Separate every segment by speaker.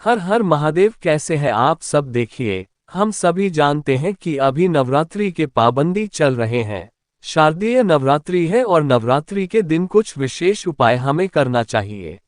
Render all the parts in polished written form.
Speaker 1: हर हर महादेव। कैसे हैं आप सब? देखिए, हम सभी जानते हैं कि अभी नवरात्रि के पाबंदी चल रहे हैं। शारदीय नवरात्रि है और नवरात्रि के दिन कुछ विशेष उपाय हमें करना चाहिए।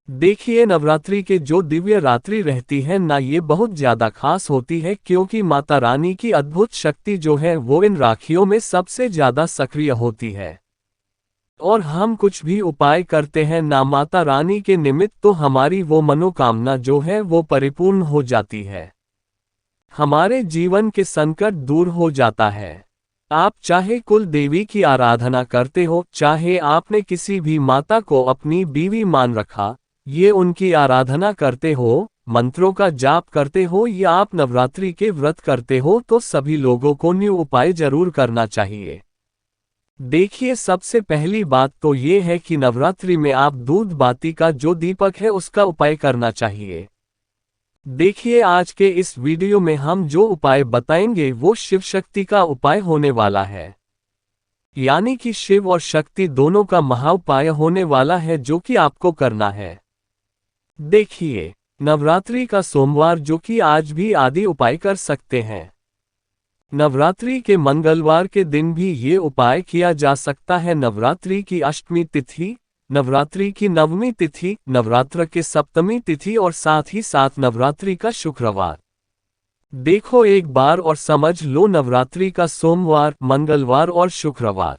Speaker 1: देखिए, नवरात्रि के जो दिव्य रात्रि रहती है ना, ये बहुत ज्यादा खास होती है क्योंकि माता रानी की अद्भुत शक्ति जो है वो इन राखियों में सबसे ज्यादा सक्रिय होती है। और हम कुछ भी उपाय करते हैं ना माता रानी के निमित्त, तो हमारी वो मनोकामना जो है वो परिपूर्ण हो जाती है। हमारे जीवन के संकट दूर हो जाता है। आप चाहे कुल देवी की आराधना करते हो, चाहे आपने किसी भी माता को अपनी बीवी मान रखा, ये उनकी आराधना करते हो, मंत्रों का जाप करते हो या आप नवरात्रि के व्रत करते हो, तो सभी लोगों को न्यू उपाय जरूर करना चाहिए। देखिए, सबसे पहली बात तो ये है कि नवरात्रि में आप दूध बाती का जो दीपक है उसका उपाय करना चाहिए। देखिए, आज के इस वीडियो में हम जो उपाय बताएंगे वो शिव शक्ति का उपाय होने वाला है। यानी कि शिव और शक्ति दोनों का महाउपाय होने वाला है जो कि आपको करना है। देखिए, नवरात्रि का सोमवार जो कि आज भी आदि उपाय कर सकते हैं। नवरात्रि के मंगलवार के दिन भी ये उपाय किया जा सकता है। नवरात्रि की अष्टमी तिथि, नवरात्रि की नवमी तिथि, नवरात्र के सप्तमी तिथि और साथ ही साथ नवरात्रि का शुक्रवार। देखो एक बार और समझ लो, नवरात्रि का सोमवार, मंगलवार और शुक्रवार,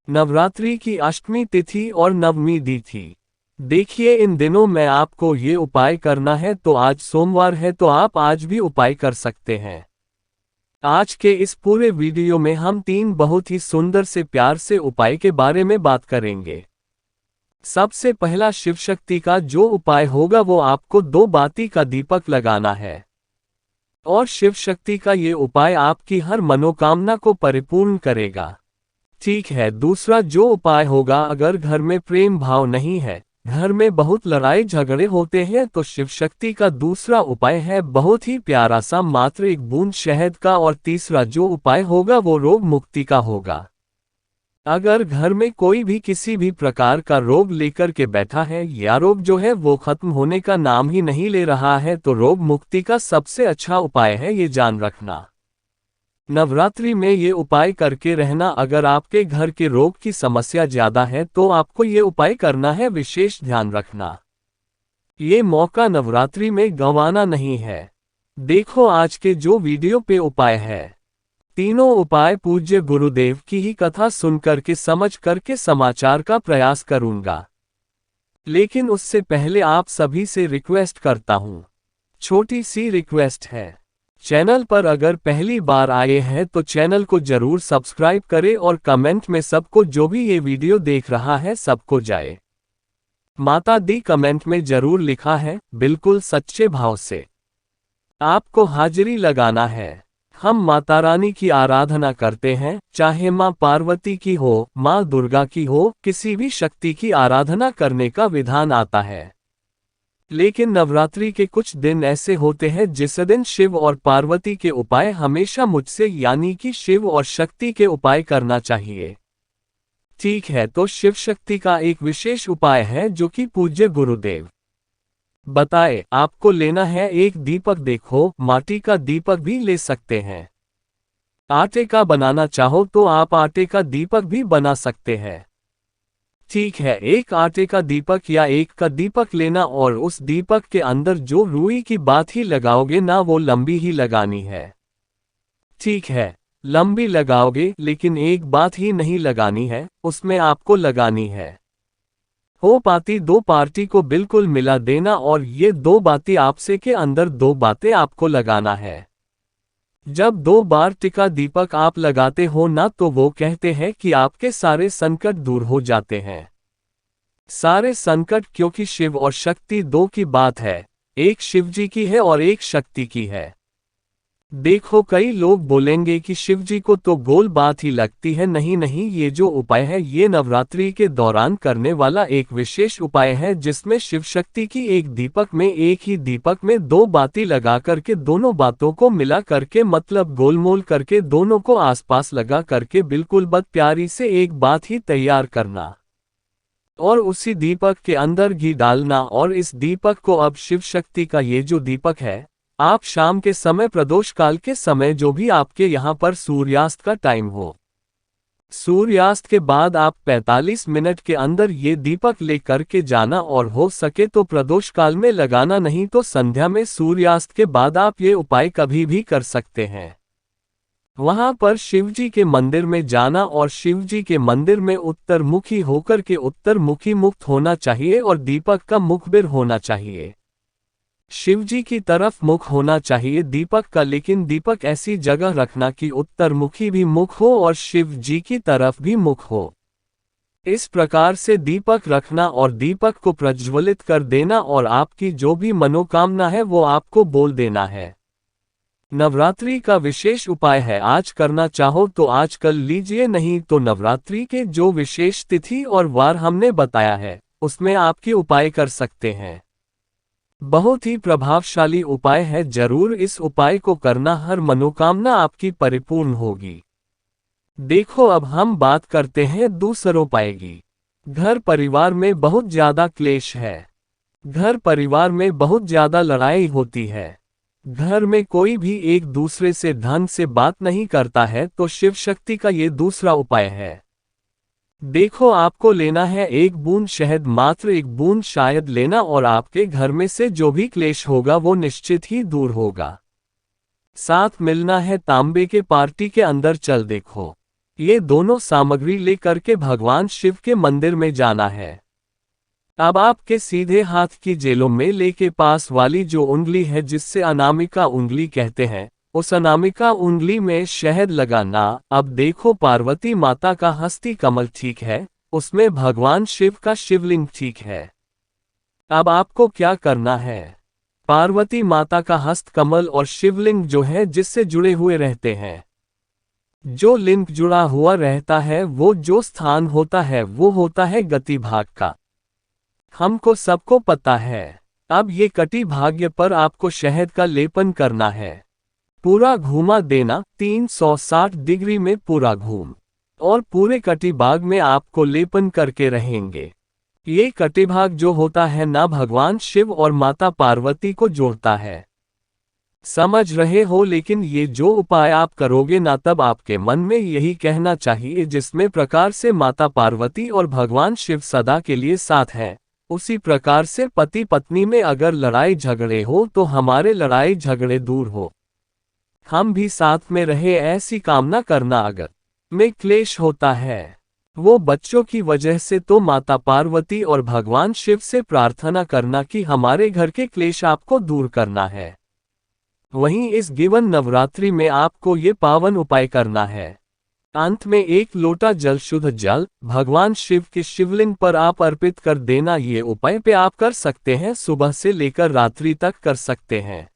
Speaker 1: नवरात्रि की अष्टमी तिथि और नवमी तिथि। देखिए, इन दिनों में आपको ये उपाय करना है, तो आज सोमवार है तो आप आज भी उपाय कर सकते हैं। आज के इस पूरे वीडियो में हम 3 बहुत ही सुंदर से प्यार से उपाय के बारे में बात करेंगे। सबसे पहला शिव शक्ति का जो उपाय होगा वो आपको 2 बाती का दीपक लगाना है। और शिव शक्ति का ये उपाय आपकी हर मनोकामना को परिपूर्ण करेगा। ठीक है, दूसरा जो उपाय होगा, अगर घर में प्रेम भाव नहीं है, घर में बहुत लड़ाई झगड़े होते हैं, तो शिव शक्ति का दूसरा उपाय है बहुत ही प्यारा सा, मात्र 1 बूंद शहद का। और तीसरा जो उपाय होगा वो रोग मुक्ति का होगा। अगर घर में कोई भी किसी भी प्रकार का रोग लेकर के बैठा है या रोग जो है वो खत्म होने का नाम ही नहीं ले रहा है, तो रोग मुक्ति का सबसे अच्छा उपाय है ये जान रखना। नवरात्रि में ये उपाय करके रहना। अगर आपके घर के रोग की समस्या ज्यादा है तो आपको ये उपाय करना है, विशेष ध्यान रखना। ये मौका नवरात्रि में गंवाना नहीं है। देखो, आज के जो वीडियो पे उपाय है, तीनों उपाय पूज्य गुरुदेव की ही कथा सुनकर के समझ करके समाचार का प्रयास करूंगा। लेकिन उससे पहले आप सभी से रिक्वेस्ट करता हूं, छोटी सी रिक्वेस्ट है। चैनल पर अगर पहली बार आए हैं तो चैनल को जरूर सब्सक्राइब करें और कमेंट में सबको जो भी ये वीडियो देख रहा है सबको जय माता दी कमेंट में जरूर लिखा है, बिल्कुल सच्चे भाव से आपको हाजिरी लगाना है। हम माता रानी की आराधना करते हैं, चाहे माँ पार्वती की हो, माँ दुर्गा की हो, किसी भी शक्ति की आराधना करने का विधान आता है। लेकिन नवरात्रि के कुछ दिन ऐसे होते हैं जिस दिन शिव और पार्वती के उपाय हमेशा मुझसे, यानी कि शिव और शक्ति के उपाय करना चाहिए। ठीक है, तो शिव शक्ति का एक विशेष उपाय है जो कि पूज्य गुरुदेव बताए। आपको लेना है एक दीपक। देखो, माटी का दीपक भी ले सकते हैं, आटे का बनाना चाहो तो आप आटे का दीपक भी बना सकते हैं। ठीक है, एक आटे का दीपक या एक का दीपक लेना और उस दीपक के अंदर जो रुई की बात ही लगाओगे ना, वो लंबी ही लगानी है। ठीक है, लंबी लगाओगे, लेकिन एक बात ही नहीं लगानी है, उसमें आपको लगानी है हो पाती 2 पार्टी को बिल्कुल मिला देना। और ये 2 बातें आपसे के अंदर 2 बातें आपको लगाना है। जब 2 बार टिका दीपक आप लगाते हो ना, तो वो कहते हैं कि आपके सारे संकट दूर हो जाते हैं। सारे संकट, क्योंकि शिव और शक्ति 2 की बात है, एक शिव जी की है और एक शक्ति की है। देखो, कई लोग बोलेंगे कि शिव जी को तो गोल बात ही लगती है। नहीं नहीं, ये जो उपाय है ये नवरात्रि के दौरान करने वाला एक विशेष उपाय है, जिसमें शिव शक्ति की एक दीपक में, एक ही दीपक में 2 बाती लगा करके दोनों बातों को मिला करके, मतलब गोलमोल करके दोनों को आसपास लगा करके बिल्कुल बद प्यारी से एक बात ही तैयार करना। और उसी दीपक के अंदर घी डालना, और इस दीपक को अब शिव शक्ति का ये जो दीपक है, आप शाम के समय प्रदोष काल के समय जो भी आपके यहाँ पर सूर्यास्त का टाइम हो, सूर्यास्त के बाद आप 45 मिनट के अंदर ये दीपक लेकर के जाना, और हो सके तो प्रदोष काल में लगाना, नहीं तो संध्या में सूर्यास्त के बाद आप ये उपाय कभी भी कर सकते हैं। वहां पर शिवजी के मंदिर में जाना, और शिवजी के मंदिर में उत्तरमुखी होकर के उत्तरमुखी मुक्त होना चाहिए, और दीपक का मुखबिर होना चाहिए, शिवजी की तरफ मुख होना चाहिए दीपक का, लेकिन दीपक ऐसी जगह रखना कि उत्तरमुखी भी मुख हो और शिव जी की तरफ भी मुख हो। इस प्रकार से दीपक रखना और दीपक को प्रज्वलित कर देना, और आपकी जो भी मनोकामना है वो आपको बोल देना है। नवरात्रि का विशेष उपाय है, आज करना चाहो तो आज कर लीजिए, नहीं तो नवरात्रि के जो विशेष तिथि और वार हमने बताया है उसमें आपके उपाय कर सकते हैं। बहुत ही प्रभावशाली उपाय है, जरूर इस उपाय को करना, हर मनोकामना आपकी परिपूर्ण होगी। देखो अब हम बात करते हैं दूसरे उपाय की। घर परिवार में बहुत ज्यादा क्लेश है, घर परिवार में बहुत ज्यादा लड़ाई होती है, घर में कोई भी एक दूसरे से ढंग से बात नहीं करता है, तो शिव शक्ति का ये दूसरा उपाय है। देखो आपको लेना है एक बूंद शहद, मात्र एक बूंद शायद लेना, और आपके घर में से जो भी क्लेश होगा वो निश्चित ही दूर होगा। साथ मिलना है तांबे के पार्टी के अंदर चल, देखो ये दोनों सामग्री लेकर के भगवान शिव के मंदिर में जाना है। अब आपके सीधे हाथ की जेलों में लेके पास वाली जो उंगली है जिससे अनामिका उंगली कहते हैं, उस अनामिका उंगली में शहद लगाना। अब देखो पार्वती माता का हस्ती कमल ठीक है, उसमें भगवान शिव का शिवलिंग ठीक है। अब आपको क्या करना है, पार्वती माता का हस्त कमल और शिवलिंग जो है जिससे जुड़े हुए रहते हैं, जो लिंक जुड़ा हुआ रहता है, वो जो स्थान होता है वो होता है गति भाग का, हमको सबको पता है। अब ये कटी भाग्य पर आपको शहद का लेपन करना है, पूरा घुमा देना 360 डिग्री में पूरा घूम, और पूरे कटिभाग में आपको लेपन करके रहेंगे। ये कटिभाग जो होता है ना, भगवान शिव और माता पार्वती को जोड़ता है, समझ रहे हो। लेकिन ये जो उपाय आप करोगे ना, तब आपके मन में यही कहना चाहिए जिसमें प्रकार से माता पार्वती और भगवान शिव सदा के लिए साथ हैं, उसी प्रकार से पति पत्नी में अगर लड़ाई झगड़े हो तो हमारे लड़ाई झगड़े दूर हो, हम भी साथ में रहे, ऐसी कामना करना। अगर में क्लेश होता है वो बच्चों की वजह से, तो माता पार्वती और भगवान शिव से प्रार्थना करना कि हमारे घर के क्लेश आपको दूर करना है। वहीं इस गिवन नवरात्रि में आपको ये पावन उपाय करना है। अंत में एक लोटा जल, शुद्ध जल, भगवान शिव के शिवलिंग पर आप अर्पित कर देना। ये उपाय पे आप कर सकते हैं, सुबह से लेकर रात्रि तक कर सकते हैं,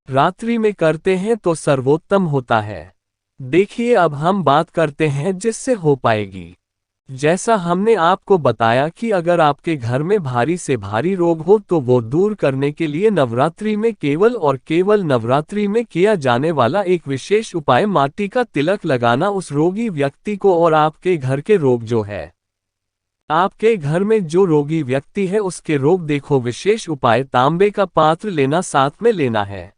Speaker 1: रात्रि में करते हैं तो सर्वोत्तम होता है। देखिए अब हम बात करते हैं जिससे हो पाएगी। जैसा हमने आपको बताया कि अगर आपके घर में भारी से भारी रोग हो तो वो दूर करने के लिए नवरात्रि में केवल और केवल नवरात्रि में किया जाने वाला एक विशेष उपाय, माटी का तिलक लगाना उस रोगी व्यक्ति को। और आपके घर के रोग जो है, आपके घर में जो रोगी व्यक्ति है उसके रोग, देखो विशेष उपाय, तांबे का पात्र लेना, साथ में लेना है,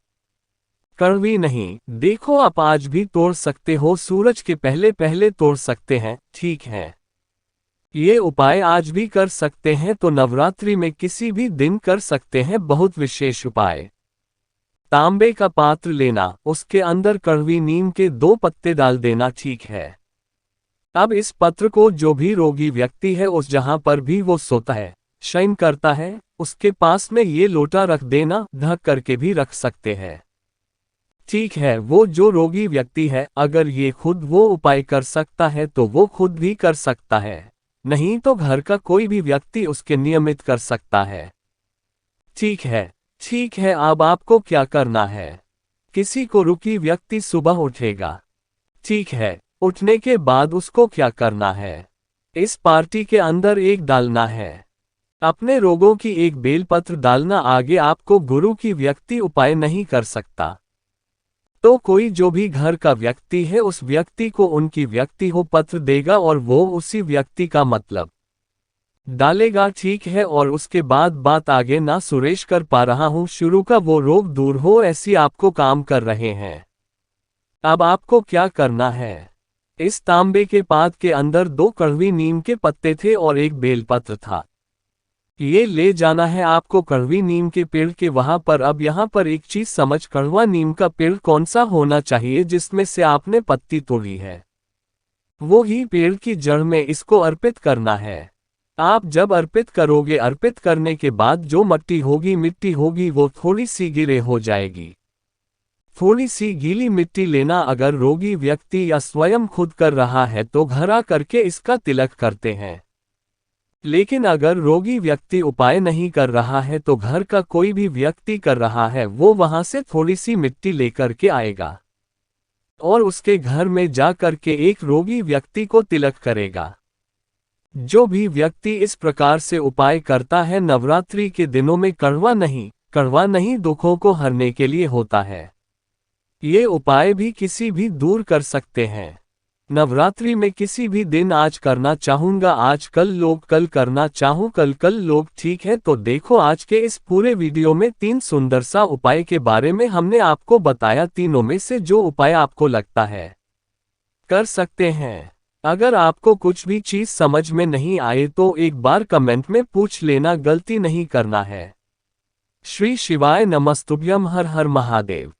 Speaker 1: कड़वी नहीं। देखो आप आज भी तोड़ सकते हो, सूरज के पहले पहले तोड़ सकते हैं, ठीक है। ये उपाय आज भी कर सकते हैं, तो नवरात्रि में किसी भी दिन कर सकते हैं, बहुत विशेष उपाय। तांबे का पात्र लेना, उसके अंदर कड़वी नीम के 2 पत्ते डाल देना, ठीक है। अब इस पत्र को जो भी रोगी व्यक्ति है, उस जहां पर भी वो सोता है, शयन करता है, उसके पास में ये लोटा रख देना, ढक करके भी रख सकते हैं, ठीक है। वो जो रोगी व्यक्ति है, अगर ये खुद वो उपाय कर सकता है तो वो खुद भी कर सकता है, नहीं तो घर का कोई भी व्यक्ति उसके नियमित कर सकता है, ठीक है। ठीक है, अब आपको क्या करना है, किसी को रुकी व्यक्ति सुबह उठेगा, ठीक है। उठने के बाद उसको क्या करना है, इस पार्टी के अंदर एक डालना है, अपने रोगों की एक बेलपत्र डालना। आगे आपको गुरु की व्यक्ति उपाय नहीं कर सकता, तो कोई जो भी घर का व्यक्ति है उस व्यक्ति को उनकी व्यक्ति हो पत्र देगा, और वो उसी व्यक्ति का मतलब डालेगा, ठीक है। और उसके बाद बात आगे ना सुरेश कर पा रहा हूँ शुरू का वो रोग दूर हो ऐसी आपको काम कर रहे हैं। अब आपको क्या करना है? इस तांबे के पात के अंदर 2 कड़वी नीम के पत्ते थे और एक बेलपत्र था। ये ले जाना है आपको कड़वी नीम के पेड़ के वहां पर। अब यहाँ पर एक चीज समझ, कड़वा नीम का पेड़ कौन सा होना चाहिए जिसमें से आपने पत्ती तोड़ी है, वो ही पेड़ की जड़ में इसको अर्पित करना है। आप जब अर्पित करोगे, अर्पित करने के बाद जो मिट्टी होगी वो थोड़ी सी गिरे हो जाएगी। थोड़ी सी गीली मिट्टी लेना, अगर रोगी व्यक्ति या स्वयं खुद कर रहा है तो घर आ करके इसका तिलक करते हैं। लेकिन अगर रोगी व्यक्ति उपाय नहीं कर रहा है तो घर का कोई भी व्यक्ति कर रहा है, वो वहां से थोड़ी सी मिट्टी लेकर के आएगा और उसके घर में जा करके एक रोगी व्यक्ति को तिलक करेगा। जो भी व्यक्ति इस प्रकार से उपाय करता है नवरात्रि के दिनों में, कड़वा नहीं दुखों को हरने के लिए होता है। ये उपाय भी किसी भी दूर कर सकते हैं। नवरात्रि में किसी भी दिन आज करना चाहूंगा आज, कल लोग कल करना चाहूं कल लोग, ठीक है। तो देखो आज के इस पूरे वीडियो में 3 सुंदर सा उपाय के बारे में हमने आपको बताया। तीनों में से जो उपाय आपको लगता है कर सकते हैं। अगर आपको कुछ भी चीज समझ में नहीं आए तो एक बार कमेंट में पूछ लेना, गलती नहीं करना है। श्री शिवाय नमस्तुभ्यम, हर हर महादेव।